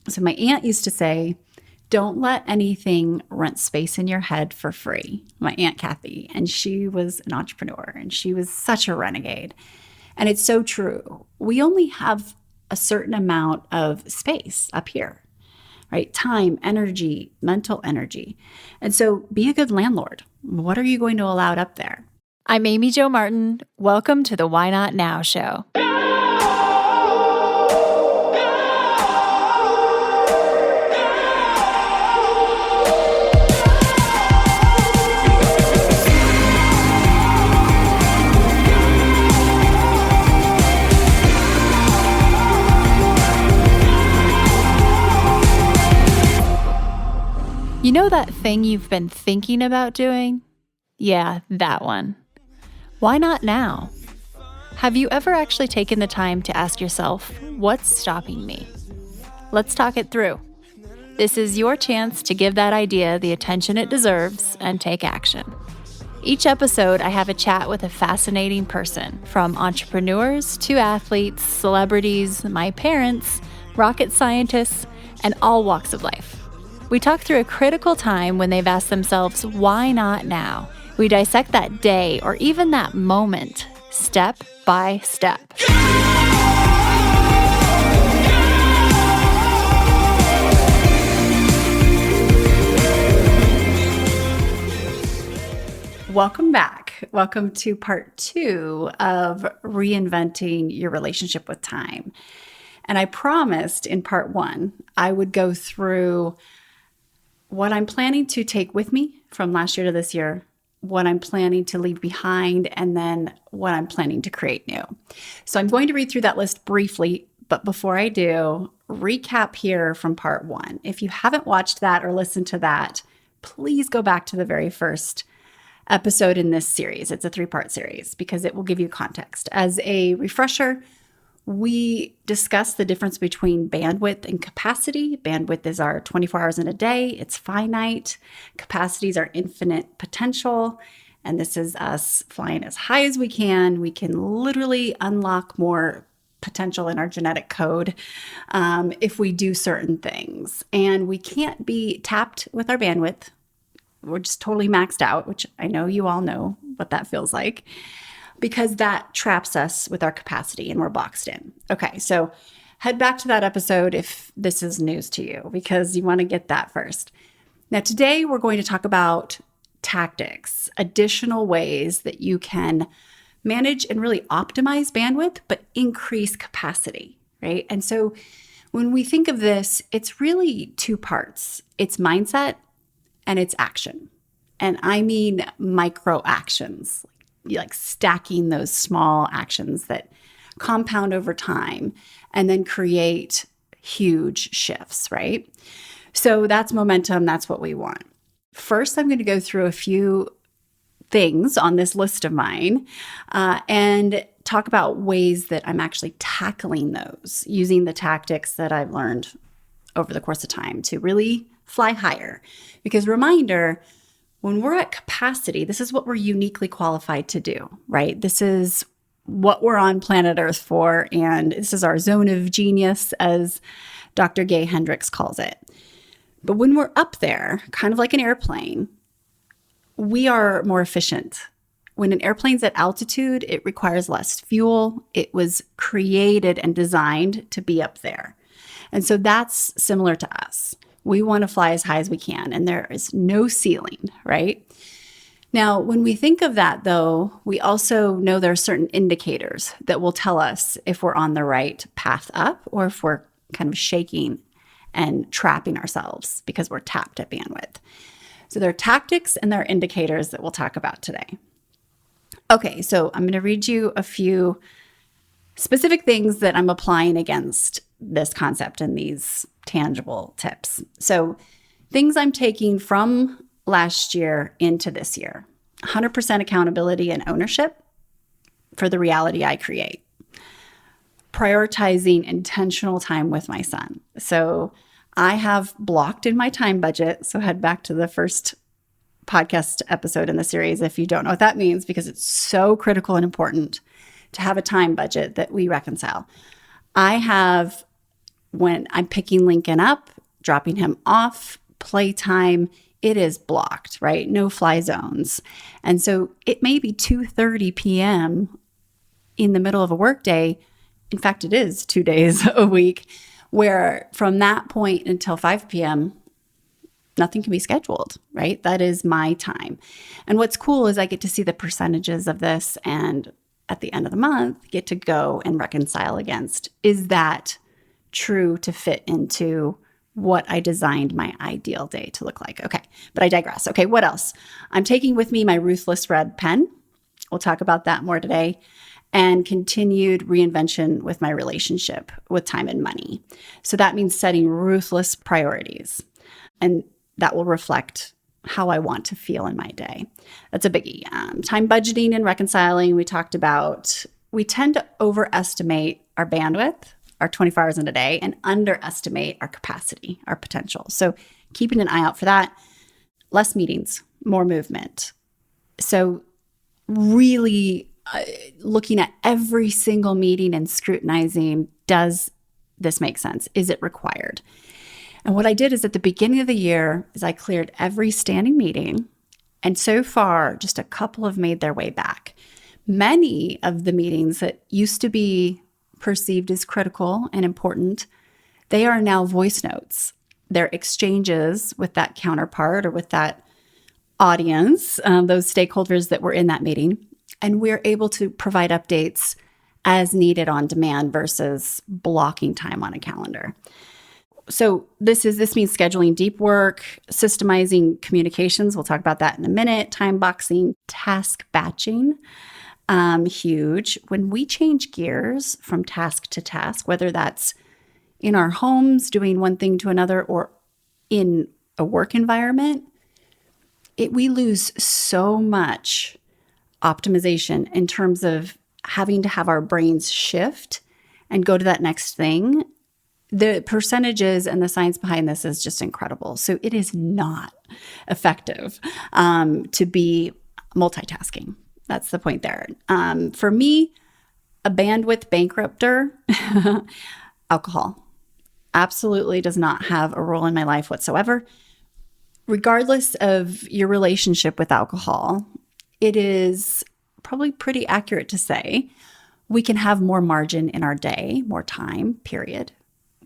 So my aunt used to say, don't let anything rent space in your head for free. My Aunt Kathy, and she was an entrepreneur and she was such a renegade. And it's so true. We only have a certain amount of space up here, right? Time, energy, mental energy. And so be a good landlord. What are you going to allow up there? I'm Amy Jo Martin. Welcome to the Why Not Now show. You know that thing you've been thinking about doing? Yeah, that one. Why not now? Have you ever actually taken the time to ask yourself, what's stopping me? Let's talk it through. This is your chance to give that idea the attention it deserves and take action. Each episode, I have a chat with a fascinating person, from entrepreneurs to athletes, celebrities, my parents, rocket scientists, and all walks of life. We talk through a critical time when they've asked themselves, why not now? We dissect that day or even that moment, step by step. Welcome back. Welcome to part 2 of reinventing your relationship with time. And I promised in part 1, I would go through what I'm planning to take with me from last year to this year, what I'm planning to leave behind, and then what I'm planning to create new. So I'm going to read through that list briefly, but before I do, recap here from part 1. If you haven't watched that or listened to that, please go back to the very first episode in this series. It's a 3-part series because it will give you context. As a refresher, we discussed the difference between bandwidth and capacity. Bandwidth is our 24 hours in a day. It's finite. Capacity is our infinite potential. And this is us flying as high as we can. We can literally unlock more potential in our genetic code if we do certain things. And we can't be tapped with our bandwidth. We're just totally maxed out, which I know you all know what that feels like, because that traps us with our capacity and we're boxed in. Okay, so head back to that episode if this is news to you, because you want to get that first. Now, today we're going to talk about tactics, additional ways that you can manage and really optimize bandwidth, but increase capacity, right? And so when we think of this, it's really 2 parts. It's mindset and it's action. And I mean micro actions, like stacking those small actions that compound over time and then create huge shifts, right? So that's momentum. That's what we want. First, I'm going to go through a few things on this list of mine and talk about ways that I'm actually tackling those using the tactics that I've learned over the course of time to really fly higher. Because reminder, when we're at capacity, this is what we're uniquely qualified to do, right? This is what we're on planet Earth for, and this is our zone of genius, as Dr. Gay Hendricks calls it. But when we're up there, kind of like an airplane, we are more efficient. When an airplane's at altitude, it requires less fuel. It was created and designed to be up there. And so that's similar to us. We want to fly as high as we can, and there is no ceiling, right? Now, when we think of that, though, we also know there are certain indicators that will tell us if we're on the right path up or if we're kind of shaking and trapping ourselves because we're tapped at bandwidth. So there are tactics and there are indicators that we'll talk about today. Okay, so I'm going to read you a few specific things that I'm applying against this concept and these tangible tips. So things I'm taking from last year into this year: 100% accountability and ownership for the reality I create. Prioritizing intentional time with my son. So I have blocked in my time budget. So head back to the first podcast episode in the series if you don't know what that means, because it's so critical and important to have a time budget that we reconcile. I have when I'm picking Lincoln up, dropping him off, playtime, it is blocked, right? No fly zones. And so it may be 2:30 p.m. in the middle of a workday. In fact, it is 2 days a week, where from that point until 5 p.m., nothing can be scheduled, right? That is my time. And what's cool is I get to see the percentages of this, and at the end of the month, get to go and reconcile against, is that true to fit into what I designed my ideal day to look like? Okay, but I digress. Okay, what else? I'm taking with me my Ruthless Red pen. We'll talk about that more today. And continued reinvention with my relationship with time and money. So that means setting ruthless priorities. And that will reflect how I want to feel in my day. That's a biggie. Time budgeting and reconciling, we talked about. We tend to overestimate our bandwidth, our 24 hours in a day, and underestimate our capacity, our potential. So keeping an eye out for that. Less meetings, more movement. So really looking at every single meeting and scrutinizing, does this make sense? Is it required? And what I did is at the beginning of the year is I cleared every standing meeting. And so far, just a couple have made their way back. Many of the meetings that used to be perceived as critical and important, they are now voice notes. They're exchanges with that counterpart or with that audience, those stakeholders that were in that meeting. And we're able to provide updates as needed on demand versus blocking time on a calendar. So this means scheduling deep work, systemizing communications. We'll talk about that in a minute. Time boxing, task batching, huge. When we change gears from task to task, whether that's in our homes doing one thing to another or in a work environment, we lose so much optimization in terms of having to have our brains shift and go to that next thing. The percentages and the science behind this is just incredible. So it is not effective to be multitasking. That's the point there. For me, a bandwidth bankrupter, alcohol absolutely does not have a role in my life whatsoever. Regardless of your relationship with alcohol, it is probably pretty accurate to say we can have more margin in our day, more time, period,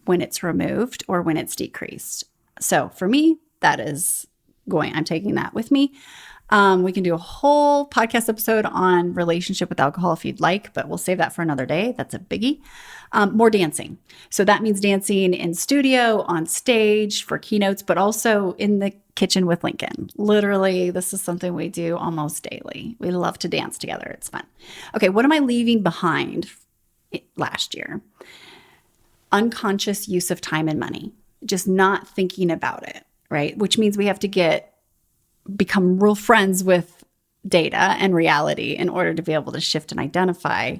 when it's removed or when it's decreased. So for me, I'm taking that with me. We can do a whole podcast episode on relationship with alcohol if you'd like, but we'll save that for another day. That's a biggie. More dancing. So that means dancing in studio, on stage for keynotes, but also in the kitchen with Lincoln. Literally, this is something we do almost daily. We love to dance together. It's fun. Okay, what am I leaving behind last year? Unconscious use of time and money, just not thinking about it, right? Which means we have to become real friends with data and reality in order to be able to shift and identify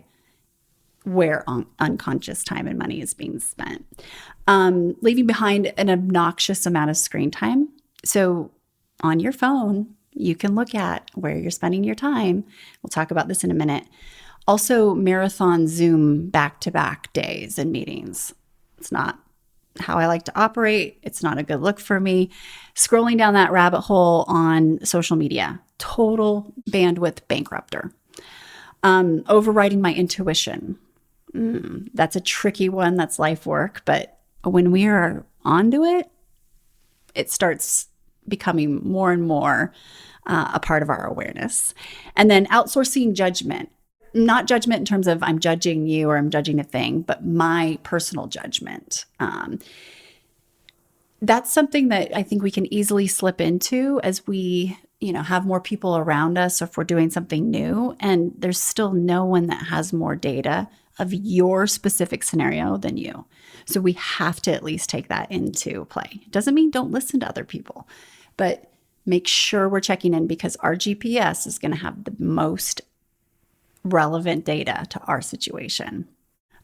where unconscious time and money is being spent. Leaving behind an obnoxious amount of screen time. So on your phone, you can look at where you're spending your time. We'll talk about this in a minute. Also, marathon Zoom back-to-back days and meetings. It's not how I like to operate. It's not a good look for me. Scrolling down that rabbit hole on social media, total bandwidth bankrupter. Overriding my intuition. That's a tricky one. That's life work. But when we are onto it, it starts becoming more and more a part of our awareness. And then outsourcing judgment. Not judgment in terms of I'm judging you or I'm judging a thing, but my personal judgment. That's something that I think we can easily slip into as we, have more people around us, or if we're doing something new, and there's still no one that has more data of your specific scenario than you. So we have to at least take that into play. Doesn't mean don't listen to other people, but make sure we're checking in, because our GPS is going to have the most relevant data to our situation.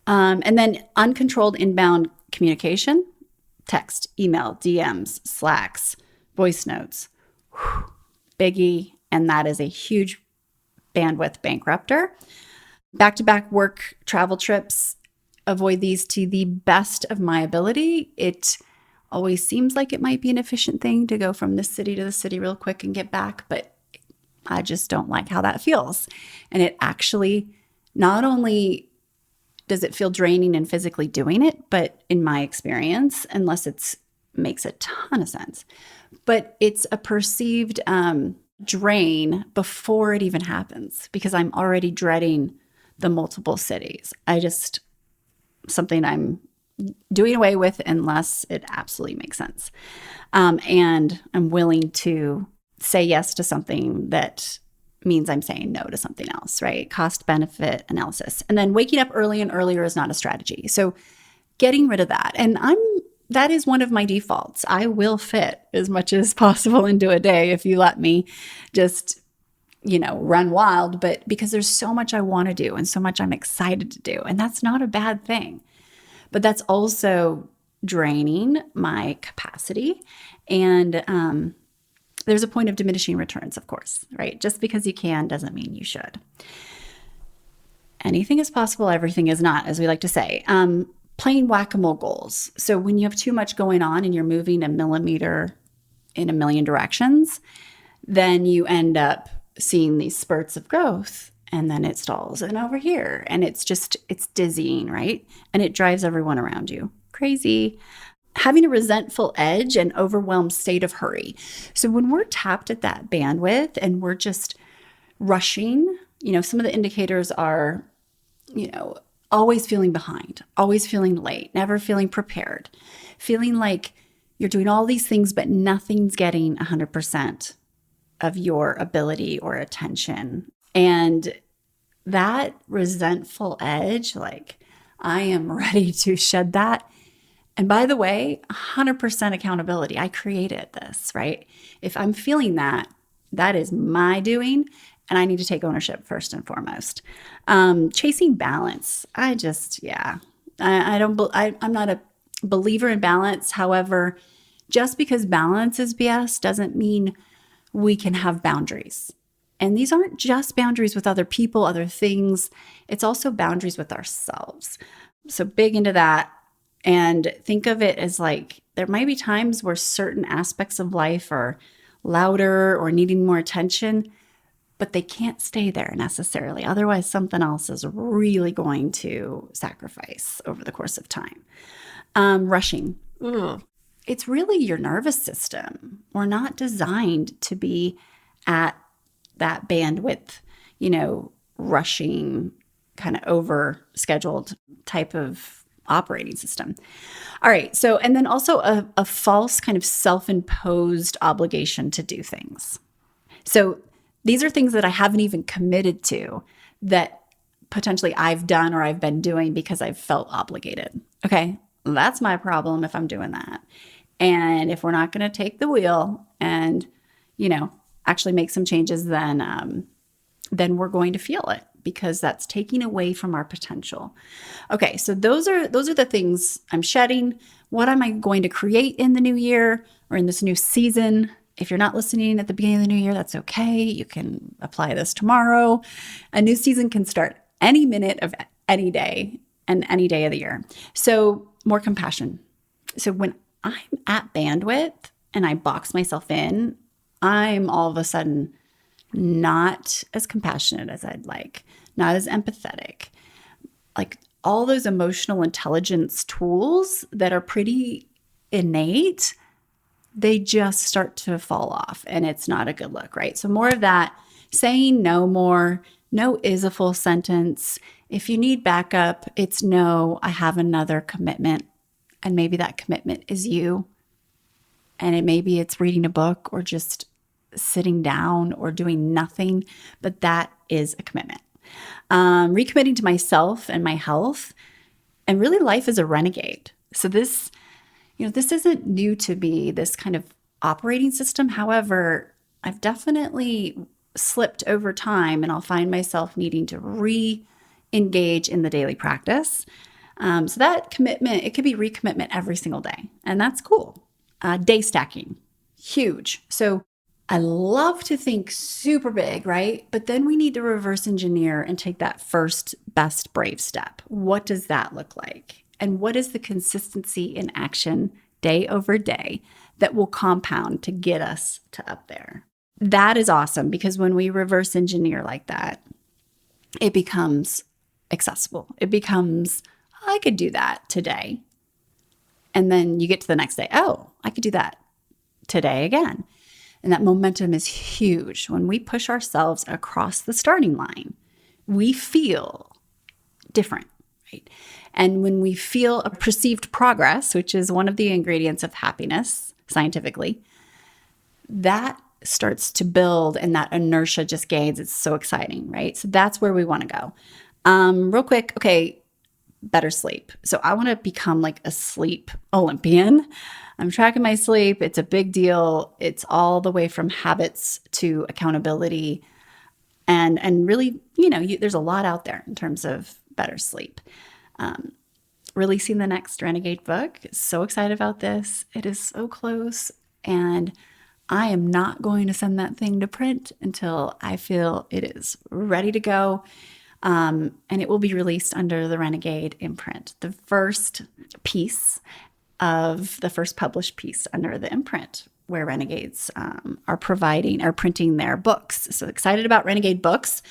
And then uncontrolled inbound communication, text, email, DMs, Slacks, voice notes, biggie. And that is a huge bandwidth bankrupter. Back-to-back work travel trips, avoid these to the best of my ability. It always seems like it might be an efficient thing to go from this city to the city real quick and get back, but I just don't like how that feels. And it actually, not only does it feel draining and physically doing it, but in my experience, unless it makes a ton of sense, but it's a perceived drain before it even happens because I'm already dreading the multiple cities. Something I'm doing away with unless it absolutely makes sense. And I'm willing to say yes to something that means I'm saying no to something else, right? Cost benefit analysis. And then waking up early and earlier is not a strategy. So getting rid of that. And that is one of my defaults. I will fit as much as possible into a day if you let me just, run wild, but because there's so much I want to do and so much I'm excited to do. And that's not a bad thing. But that's also draining my capacity. And there's a point of diminishing returns, of course, right? Just because you can doesn't mean you should. Anything is possible, everything is not, as we like to say. Playing whack-a-mole goals. So when you have too much going on and you're moving a millimeter in a million directions, then you end up seeing these spurts of growth and then it stalls and over here. And it's dizzying, right? And it drives everyone around you crazy. Having a resentful edge and overwhelmed state of hurry. So when we're tapped at that bandwidth and we're just rushing, some of the indicators are, always feeling behind, always feeling late, never feeling prepared, feeling like you're doing all these things, but nothing's getting 100% of your ability or attention. And that resentful edge, like I am ready to shed that. And by the way, 100% accountability. I created this, right? If I'm feeling that, that is my doing. And I need to take ownership first and foremost. Chasing balance. I'm not a believer in balance. However, just because balance is BS doesn't mean we can have boundaries. And these aren't just boundaries with other people, other things. It's also boundaries with ourselves. So big into that. And think of it as like, there might be times where certain aspects of life are louder or needing more attention, but they can't stay there necessarily. Otherwise, something else is really going to sacrifice over the course of time. Rushing. Ugh. It's really your nervous system. We're not designed to be at that bandwidth, rushing, kind of over scheduled type of operating system. All right. So, and then also a false kind of self-imposed obligation to do things. So these are things that I haven't even committed to that potentially I've done or I've been doing because I've felt obligated. Okay. That's my problem if I'm doing that. And if we're not going to take the wheel and, actually make some changes, then we're going to feel it because that's taking away from our potential. Okay, so those are the things I'm shedding. What am I going to create in the new year or in this new season? If you're not listening at the beginning of the new year, that's okay. You can apply this tomorrow. A new season can start any minute of any day and any day of the year. So more compassion. So when I'm at bandwidth and I box myself in, I'm all of a sudden not as compassionate as I'd like, not as empathetic. Like all those emotional intelligence tools that are pretty innate, they just start to fall off and it's not a good look, right? So more of that, saying no more. No is a full sentence. If you need backup, it's no, I have another commitment. And maybe that commitment is you. And maybe it's reading a book or just sitting down or doing nothing, but that is a commitment. Recommitting to myself and my health. And really life is a renegade. So this isn't new to me, this kind of operating system. However, I've definitely slipped over time and I'll find myself needing to re-engage in the daily practice. So that commitment, it could be recommitment every single day. And that's cool. Day stacking, huge. So I love to think super big, right? But then we need to reverse engineer and take that first best brave step. What does that look like? And what is the consistency in action day over day that will compound to get us to up there? That is awesome, because when we reverse engineer like that, it becomes accessible. It becomes, I could do that today. And then you get to the next day, oh, I could do that today again. And that momentum is huge. When we push ourselves across the starting line, we feel different, right? And when we feel a perceived progress, which is one of the ingredients of happiness scientifically, that starts to build and that inertia just gains. It's so exciting, right? So that's where we want to go. Real quick, okay, better sleep. So I want to become like a sleep Olympian. I'm tracking my sleep. It's a big deal. It's all the way from habits to accountability. And really, there's a lot out there in terms of better sleep. Releasing the next Renegade book. So excited about this. It is so close. And I am not going to send that thing to print until I feel it is ready to go. And it will be released under the Renegade imprint. The first published piece under the imprint, where Renegades are printing their books. So excited about Renegade books.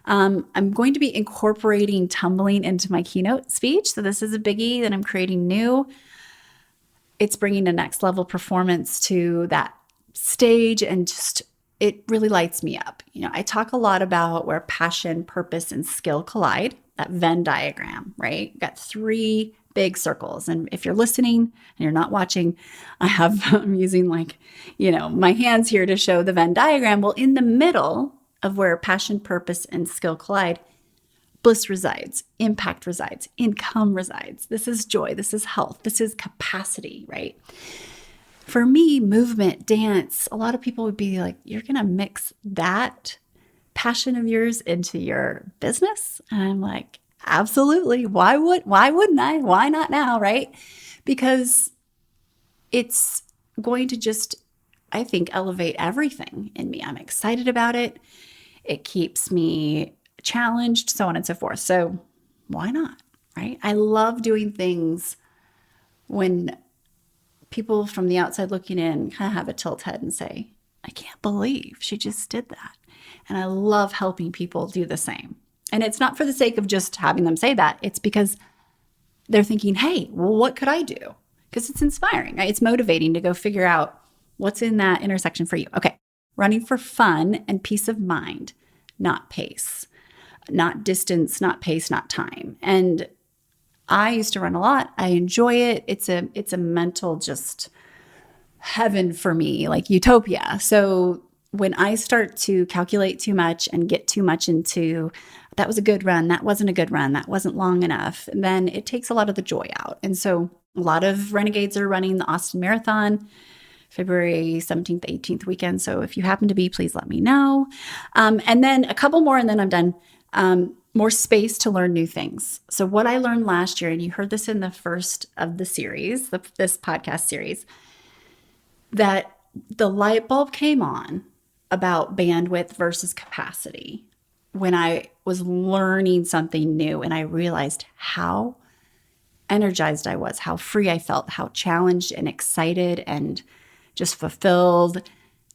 I'm going to be incorporating tumbling into my keynote speech. So this is a biggie that I'm creating new. It's bringing a next level performance to that stage, and just, it really lights me up. I talk a lot about where passion, purpose, and skill collide, that Venn diagram, right? Got 3 big circles. And if you're listening and you're not watching, I'm using my hands here to show the Venn diagram. Well, in the middle of where passion, purpose, and skill collide, bliss resides, impact resides, income resides. This is joy. This is health. This is capacity, right? For me, movement, dance, a lot of people would be like, you're going to mix that passion of yours into your business? And I'm like, absolutely. Why wouldn't I? Why not now, right? Because it's going to just, I think, elevate everything in me. I'm excited about it. It keeps me challenged, so on and so forth. So why not, right? I love doing things when people from the outside looking in kind of have a tilt head and say, I can't believe she just did that. And I love helping people do the same. And it's not for the sake of just having them say that. It's because they're thinking, hey, well, what could I do? Because it's inspiring, right? It's motivating to go figure out what's in that intersection for you. Okay, running for fun and peace of mind, not pace, not distance, not pace, not time. And I used to run a lot. I enjoy it. It's a mental just heaven for me, like utopia. So when I start to calculate too much and get too much into, that was a good run, that wasn't a good run, that wasn't long enough, then it takes a lot of the joy out. And so a lot of Renegades are running the Austin Marathon, February 17th, 18th weekend. So if you happen to be, please let me know. And then a couple more, and then I'm done. More space to learn new things. So what I learned last year, and you heard this in the first of the series, this podcast series, that the light bulb came on about bandwidth versus capacity when I was learning something new, and I realized how energized I was, how free I felt, how challenged and excited and just fulfilled.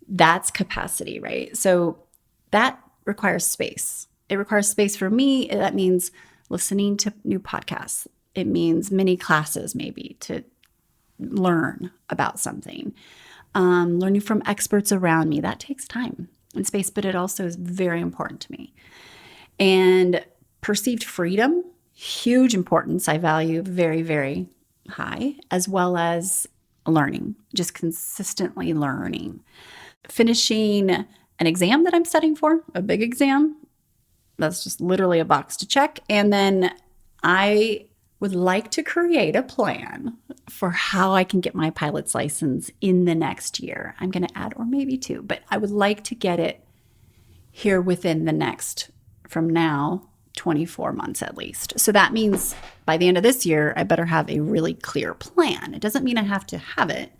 That's capacity, right? So that requires space. It requires space for me. That means listening to new podcasts. It means mini classes, maybe, to learn about something. Learning from experts around me. That takes time and space, but it also is very important to me. And perceived freedom, huge importance. I value very, very high, as well as learning, just consistently learning. Finishing an exam that I'm studying for, a big exam. That's just literally a box to check. And then I would like to create a plan for how I can get my pilot's license in the next year. I'm going to add, or maybe 2, but I would like to get it here within the next, from now, 24 months at least. So that means by the end of this year, I better have a really clear plan. It doesn't mean I have to have it,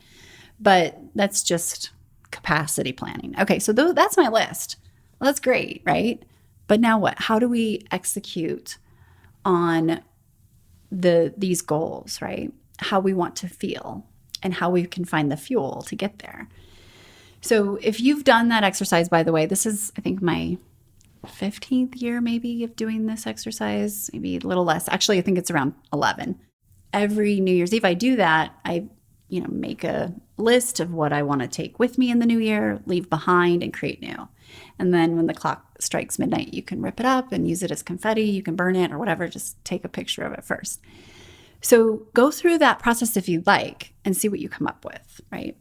but that's just capacity planning. Okay, so that's my list. Well, that's great, right? But now what? How do we execute on these goals, right? How we want to feel and how we can find the fuel to get there. So if you've done that exercise, by the way, this is, I think, my 15th year maybe of doing this exercise, maybe a little less. Actually, I think it's around 11. Every New Year's Eve, I do that. I, make a list of what I want to take with me in the new year, leave behind, and create new. And then when the clock strikes midnight, you can rip it up and use it as confetti. You can burn it or whatever. Just take a picture of it first. So go through that process if you'd like and see what you come up with, right?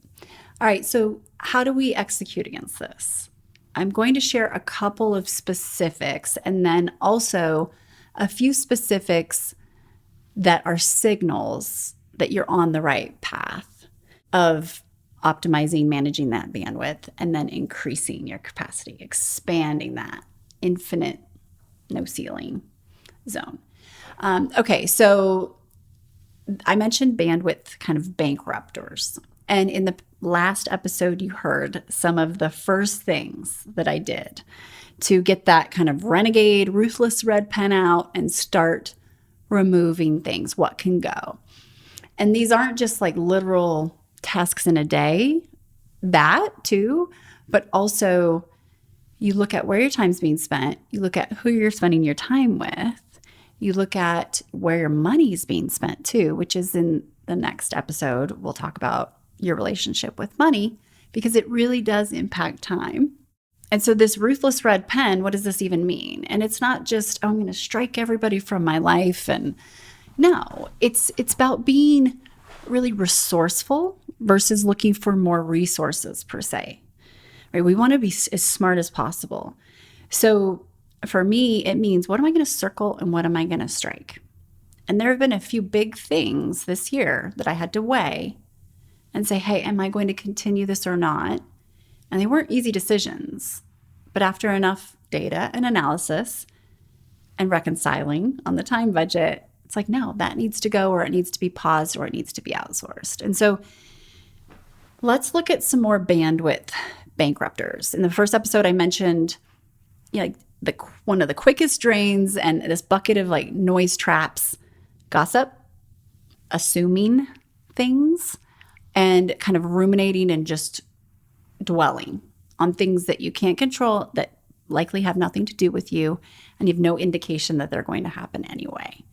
All right, so how do we execute against this? I'm going to share a couple of specifics and then also a few specifics that are signals that you're on the right path of optimizing, managing that bandwidth, and then increasing your capacity, expanding that infinite, no ceiling zone. Okay, so I mentioned bandwidth kind of bankruptors. And in the last episode, you heard some of the first things that I did to get that kind of renegade, ruthless red pen out and start removing things, what can go. And these aren't just like literal tasks in a day, that too, but also you look at where your time's being spent, you look at who you're spending your time with, you look at where your money's being spent too, which is in the next episode. We'll talk about your relationship with money because it really does impact time. And so this ruthless red pen, what does this even mean? And it's not just, I'm going to strike everybody from my life. And no, it's about being really resourceful versus looking for more resources per se, right? We want to be as smart as possible. So for me, it means what am I going to circle and what am I going to strike? And there have been a few big things this year that I had to weigh and say, hey, am I going to continue this or not? And they weren't easy decisions. But after enough data and analysis and reconciling on the time budget, it's like, no, that needs to go or it needs to be paused or it needs to be outsourced. And so let's look at some more bandwidth bankruptors. In the first episode, I mentioned one of the quickest drains and this bucket of like noise traps, gossip, assuming things, and kind of ruminating and just dwelling on things that you can't control that likely have nothing to do with you and you have no indication that they're going to happen anyway.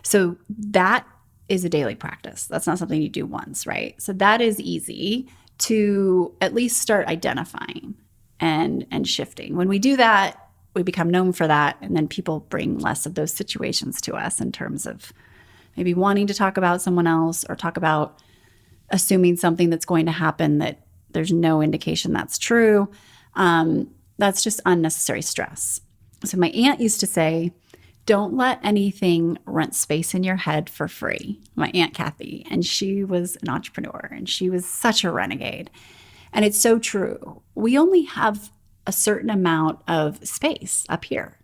So that is a daily practice. That's not something you do once, right? So that is easy to at least start identifying and shifting. When we do that, we become known for that, and then people bring less of those situations to us in terms of maybe wanting to talk about someone else or talk about assuming something that's going to happen that there's no indication that's true. That's just unnecessary stress. So my aunt used to say, don't let anything rent space in your head for free. My Aunt Kathy, and she was an entrepreneur and she was such a renegade. And it's so true. We only have a certain amount of space up here,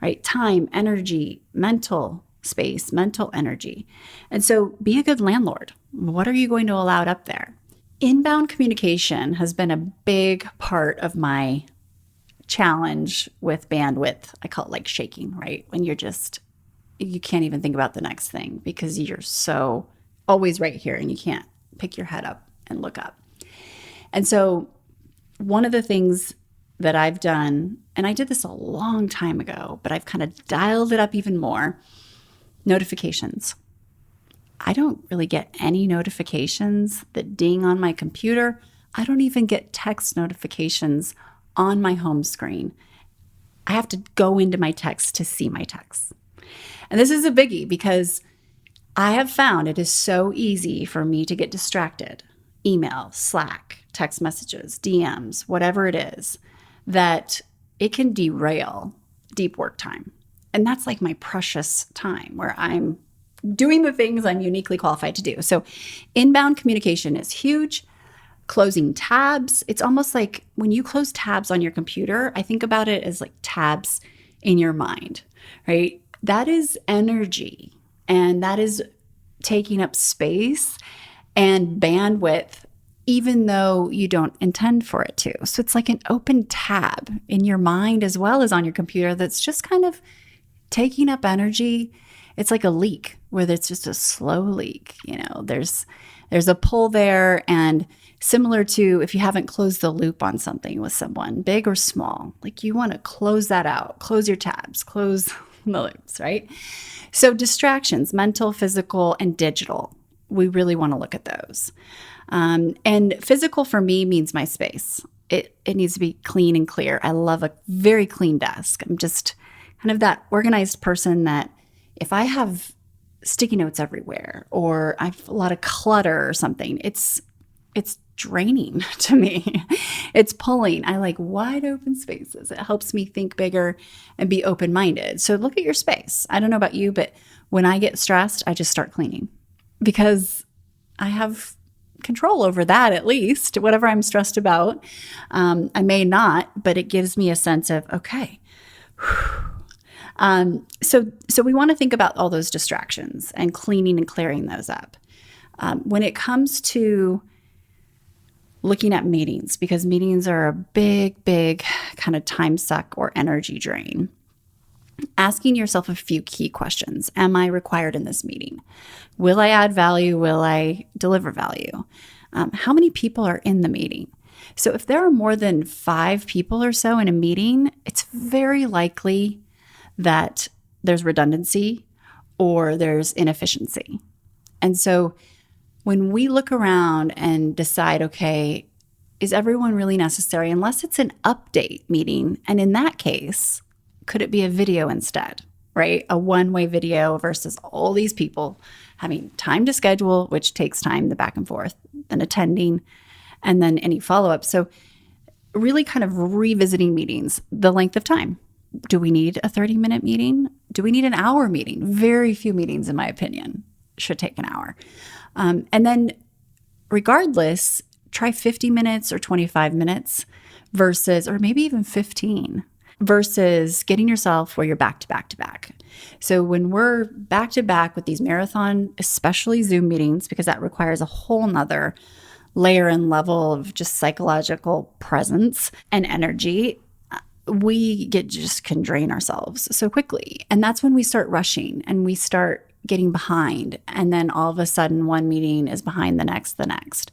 right? Time, energy, mental space, mental energy. And so be a good landlord. What are you going to allow up there? Inbound communication has been a big part of my challenge with bandwidth. I call it like shaking, right? When you can't even think about the next thing because you're so always right here and you can't pick your head up and look up. And so one of the things that I've done, and I did this a long time ago, but I've kind of dialed it up even more, notifications. I don't really get any notifications that ding on my computer. I don't even get text notifications on my home screen. I have to go into my text to see my texts. And this is a biggie because I have found it is so easy for me to get distracted. Email, Slack, text messages, DMs, whatever it is, that it can derail deep work time. And that's like my precious time where I'm doing the things I'm uniquely qualified to do. So inbound communication is huge. Closing tabs. It's almost like when you close tabs on your computer, I think about it as like tabs in your mind, right? That is energy and that is taking up space and bandwidth even though you don't intend for it to. So it's like an open tab in your mind as well as on your computer that's just kind of taking up energy. It's like a leak, whether it's just a slow leak. There's a pull there, and similar to if you haven't closed the loop on something with someone, big or small, like you want to close that out, close your tabs, close the loops, right? So distractions, mental, physical, and digital, we really want to look at those. And physical for me means my space. It needs to be clean and clear. I love a very clean desk. I'm just kind of that organized person that if I have sticky notes everywhere or I have a lot of clutter or something, it's draining to me. It's pulling. I like wide open spaces. It helps me think bigger and be open-minded. So look at your space. I don't know about you, but when I get stressed, I just start cleaning because I have control over that, at least whatever I'm stressed about. I may not, but it gives me a sense of, okay. So we want to think about all those distractions and cleaning and clearing those up. When it comes to looking at meetings, because meetings are a big kind of time suck or energy drain, asking yourself a few key questions. Am I required in this meeting? Will I add value? Will I deliver value? How many people are in the meeting? So if there are more than 5 people or so in a meeting, it's very likely that there's redundancy or there's inefficiency. And so when we look around and decide, okay, is everyone really necessary? Unless it's an update meeting. And in that case, could it be a video instead, right? A one-way video versus all these people having time to schedule, which takes time, the back and forth, then attending, and then any follow-up. So really kind of revisiting meetings, the length of time. Do we need a 30-minute meeting? Do we need an hour meeting? Very few meetings, in my opinion, should take an hour. And then regardless, try 50 minutes or 25 minutes versus, or maybe even 15 versus getting yourself where you're back to back to back. So when we're back to back with these marathon, especially Zoom meetings, because that requires a whole nother layer and level of just psychological presence and energy, we can drain ourselves so quickly. And that's when we start rushing and we start getting behind. And then all of a sudden, one meeting is behind the next.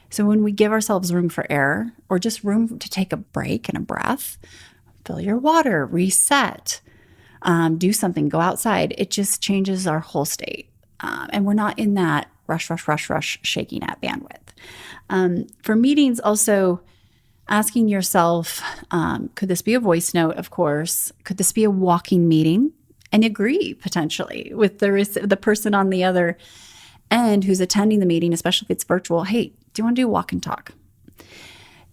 So when we give ourselves room for error or just room to take a break and a breath, fill your water, reset, do something, go outside, it just changes our whole state. And we're not in that rush, shaking at bandwidth. For meetings, also asking yourself, could this be a voice note, of course? Could this be a walking meeting? And agree potentially with the person on the other end who's attending the meeting, especially if it's virtual. Hey, do you want to do a walk and talk?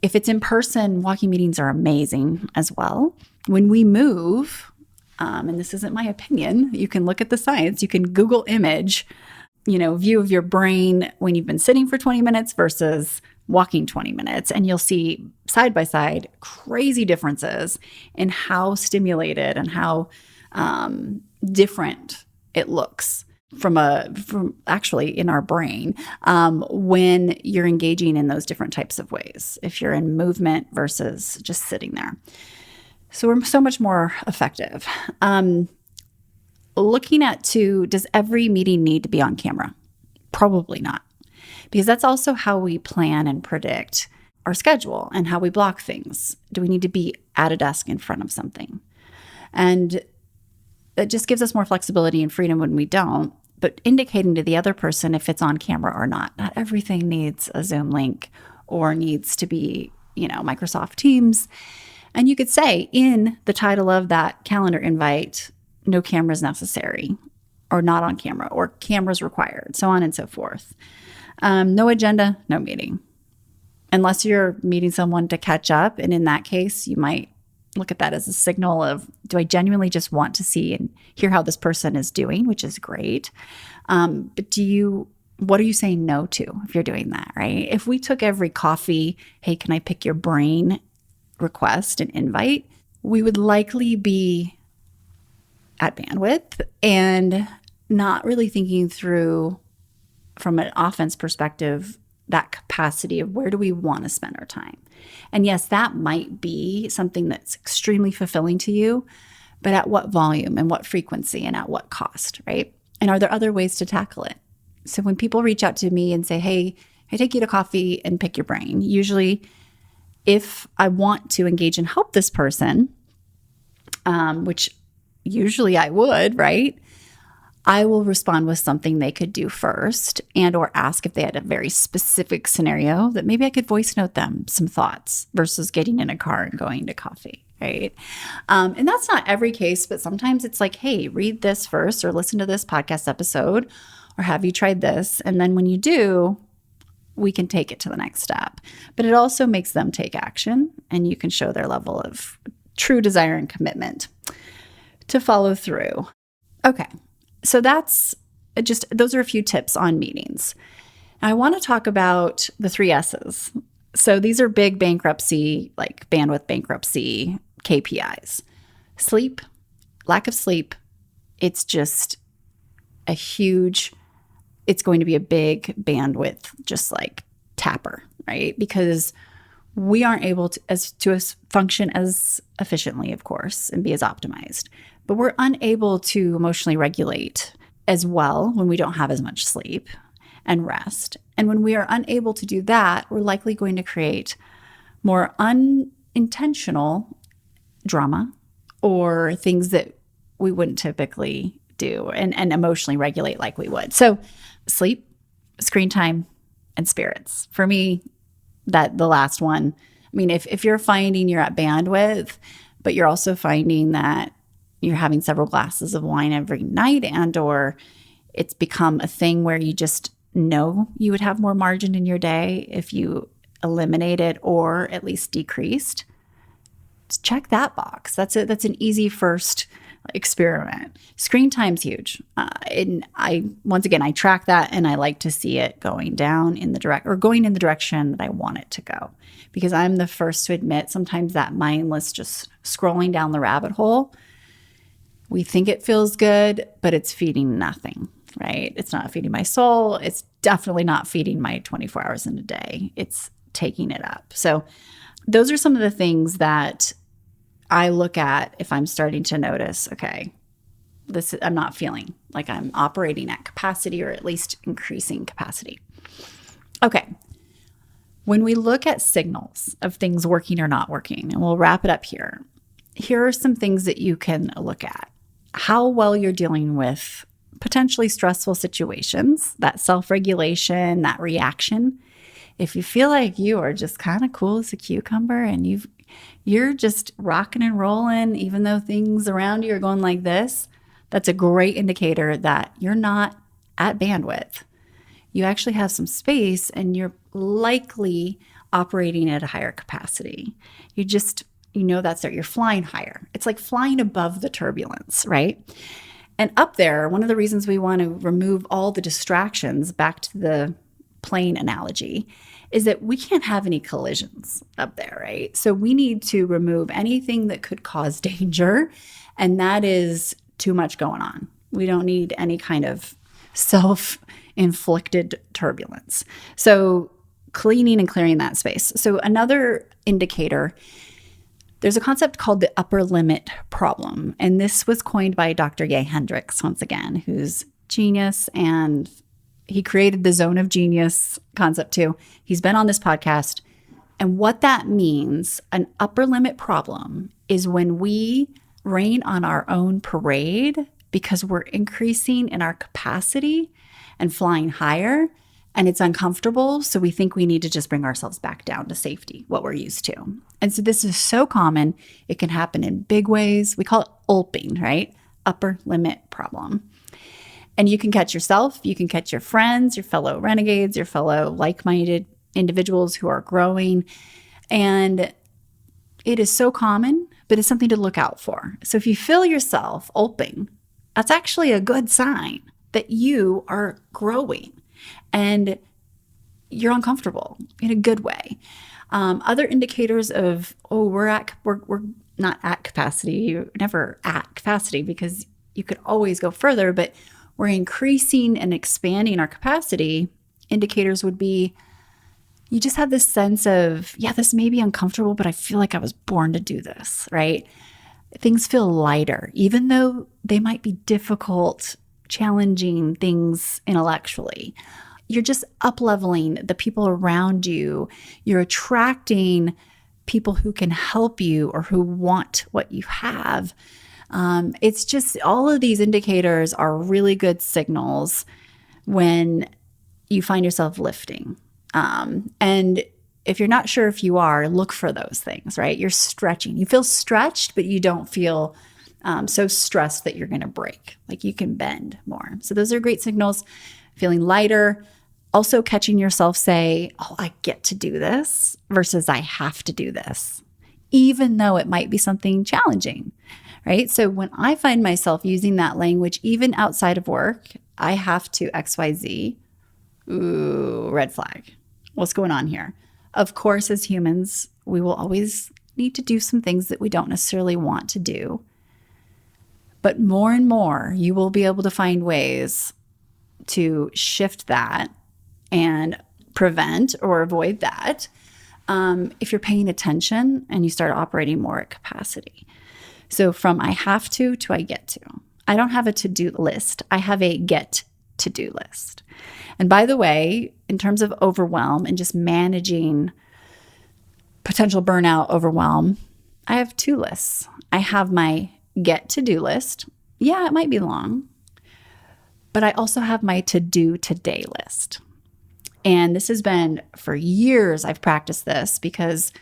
If it's in person, walking meetings are amazing as well. When we move, and this isn't my opinion, you can look at the science, you can Google image, view of your brain when you've been sitting for 20 minutes versus walking 20 minutes, and you'll see side by side crazy differences in how stimulated and how different it looks from actually in our brain when you're engaging in those different types of ways, if you're in movement versus just sitting there. So we're so much more effective. Looking at does every meeting need to be on camera? Probably not, because that's also how we plan and predict our schedule and how we block things. Do we need to be at a desk in front of something? And it just gives us more flexibility and freedom when we don't, but indicating to the other person if it's on camera or not. Not everything needs a Zoom link or needs to be, Microsoft Teams. And you could say in the title of that calendar invite, no cameras necessary, or not on camera, or cameras required, so on and so forth. No agenda, no meeting. Unless you're meeting someone to catch up. And in that case, you might look at that as a signal of, do I genuinely just want to see and hear how this person is doing, which is great. But what are you saying no to if you're doing that, right? If we took every coffee, hey, can I pick your brain request and invite, we would likely be at bandwidth and not really thinking through from an offense perspective, that capacity of where do we want to spend our time. And yes, that might be something that's extremely fulfilling to you, but at what volume and what frequency and at what cost, right? And are there other ways to tackle it? So when people reach out to me and say, hey, I take you to coffee and pick your brain, usually if I want to engage and help this person, which usually I would, right? I will respond with something they could do first and or ask if they had a very specific scenario that maybe I could voice note them some thoughts versus getting in a car and going to coffee, right? And that's not every case, but sometimes it's like, hey, read this first or listen to this podcast episode or have you tried this? And then when you do, we can take it to the next step. But it also makes them take action and you can show their level of true desire and commitment to follow through. Okay. So those are a few tips on meetings. Now, I want to talk about the 3 S's. So these are big bankruptcy, like bandwidth bankruptcy KPIs. Sleep, lack of sleep, it's just it's going to be a big bandwidth, just like tapper, right? Because we aren't able to function as efficiently, of course, and be as optimized. But we're unable to emotionally regulate as well when we don't have as much sleep and rest. And when we are unable to do that, we're likely going to create more unintentional drama or things that we wouldn't typically do and emotionally regulate like we would. So sleep, screen time, and spirits. For me, that the last one, I mean, if you're finding you're at bandwidth, but you're also finding that you're having several glasses of wine every night and or it's become a thing where you just know you would have more margin in your day if you eliminated or at least decreased, check that box. That's an easy first experiment. Screen time's huge. And I track that and I like to see it going in the direction that I want it to go. Because I'm the first to admit sometimes that mindless just scrolling down the rabbit hole, we think it feels good, but it's feeding nothing, right? It's not feeding my soul. It's definitely not feeding my 24 hours in a day. It's taking it up. So those are some of the things that I look at if I'm starting to notice, okay, I'm not feeling like I'm operating at capacity or at least increasing capacity. Okay. When we look at signals of things working or not working, and we'll wrap it up here, here are some things that you can look at. How well you're dealing with potentially stressful situations, that self-regulation, that reaction. If you feel like you are just kind of cool as a cucumber and you're just rocking and rolling, even though things around you are going like this, that's a great indicator that you're not at bandwidth. You actually have some space and you're likely operating at a higher capacity. That's that you're flying higher. It's like flying above the turbulence, right? And up there, one of the reasons we want to remove all the distractions, back to the plane analogy, is that we can't have any collisions up there, right? So we need to remove anything that could cause danger, and that is too much going on. We don't need any kind of self-inflicted turbulence. So cleaning and clearing that space. So another indicator, there's a concept called the upper limit problem, and this was coined by Dr. Gay Hendricks, once again, who's genius, and he created the zone of genius concept too. He's been on this podcast. And what that means, an upper limit problem, is when we rain on our own parade because we're increasing in our capacity and flying higher, and it's uncomfortable. So we think we need to just bring ourselves back down to safety, what we're used to. And so this is so common. It can happen in big ways. We call it ulping, right? Upper limit problem. And you can catch yourself, you can catch your friends, your fellow renegades, your fellow like-minded individuals who are growing. And it is so common, but it's something to look out for. So if you feel yourself ulping, that's actually a good sign that you are growing and you're uncomfortable in a good way. Other indicators of, we're not at capacity. You're never at capacity because you could always go further, but we're increasing and expanding our capacity. Indicators would be you just have this sense of, yeah, this may be uncomfortable, but I feel like I was born to do this, right? Things feel lighter, even though they might be difficult, challenging things intellectually. You're just up-leveling the people around you. You're attracting people who can help you or who want what you have. It's just all of these indicators are really good signals when you find yourself lifting. And if you're not sure if you are, look for those things, right? You're stretching. You feel stretched, but you don't feel so stressed that you're going to break. Like you can bend more. So those are great signals. Feeling lighter. Also catching yourself say, oh, I get to do this versus I have to do this, even though it might be something challenging, right? So when I find myself using that language, even outside of work, I have to XYZ. Ooh, red flag. What's going on here? Of course, as humans, we will always need to do some things that we don't necessarily want to do. But more and more, you will be able to find ways to shift that and prevent or avoid that if you're paying attention and you start operating more at capacity. So from I have to I get to. I don't have a to-do list. I have a get-to-do list. And by the way, in terms of overwhelm and just managing potential burnout, overwhelm, I have two lists. I have my get-to-do list. Yeah, it might be long, but I also have my to-do today list. And this has been for years I've practiced this because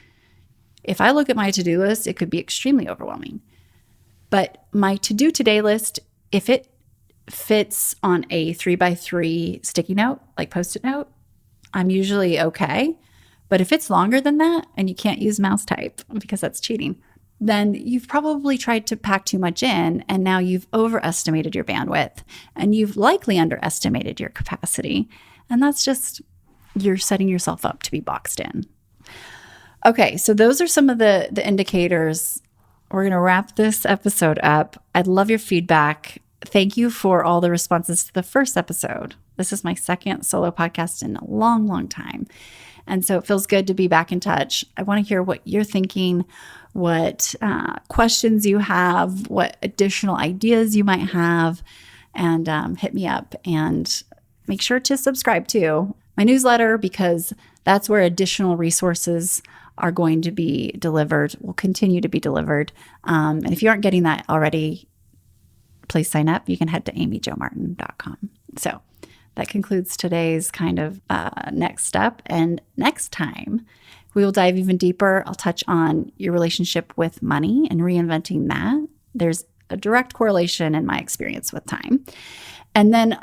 if I look at my to-do list, it could be extremely overwhelming. But my to-do today list, if it fits on a 3x3 sticky note, like Post-it note, I'm usually okay. But if it's longer than that and you can't use mouse type because that's cheating, then you've probably tried to pack too much in and now you've overestimated your bandwidth and you've likely underestimated your capacity. And that's just, you're setting yourself up to be boxed in. Okay, so those are some of the indicators. We're going to wrap this episode up. I'd love your feedback. Thank you for all the responses to the first episode. This is my second solo podcast in a long, long time. And so it feels good to be back in touch. I want to hear what you're thinking, what questions you have, what additional ideas you might have, and hit me up and make sure to subscribe to my newsletter because that's where additional resources are going to be delivered, will continue to be delivered. And if you aren't getting that already, please sign up. You can head to amyjomartin.com. So that concludes today's kind of next step. And next time, we will dive even deeper. I'll touch on your relationship with money and reinventing that. There's a direct correlation in my experience with time. And then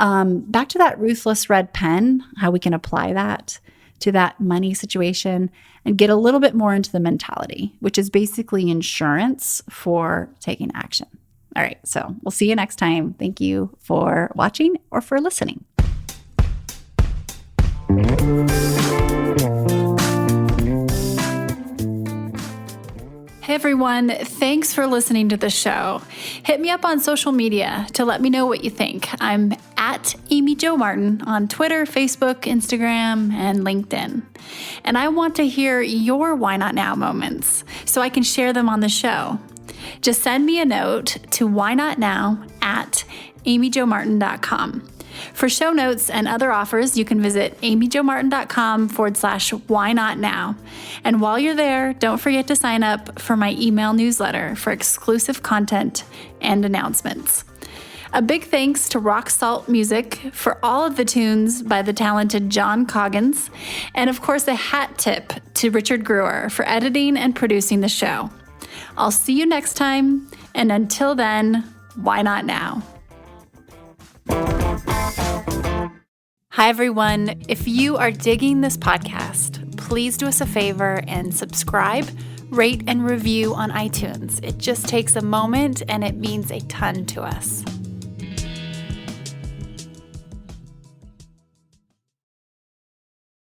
back to that ruthless red pen, how we can apply that to that money situation and get a little bit more into the mentality, which is basically insurance for taking action. All right, so we'll see you next time. Thank you for watching or for listening. Hey everyone, thanks for listening to the show. Hit me up on social media to let me know what you think. I'm at Amy Jo Martin on Twitter, Facebook, Instagram, and LinkedIn. And I want to hear your why not now moments so I can share them on the show. Just send me a note to whynotnow@amyjomartin.com. For show notes and other offers, you can visit amyjomartin.com/whynotnow. And while you're there, don't forget to sign up for my email newsletter for exclusive content and announcements. A big thanks to Rock Salt Music for all of the tunes by the talented John Coggins. And of course, a hat tip to Richard Brewer for editing and producing the show. I'll see you next time. And until then, why not now? Hi, everyone. If you are digging this podcast, please do us a favor and subscribe, rate, and review on iTunes. It just takes a moment and it means a ton to us.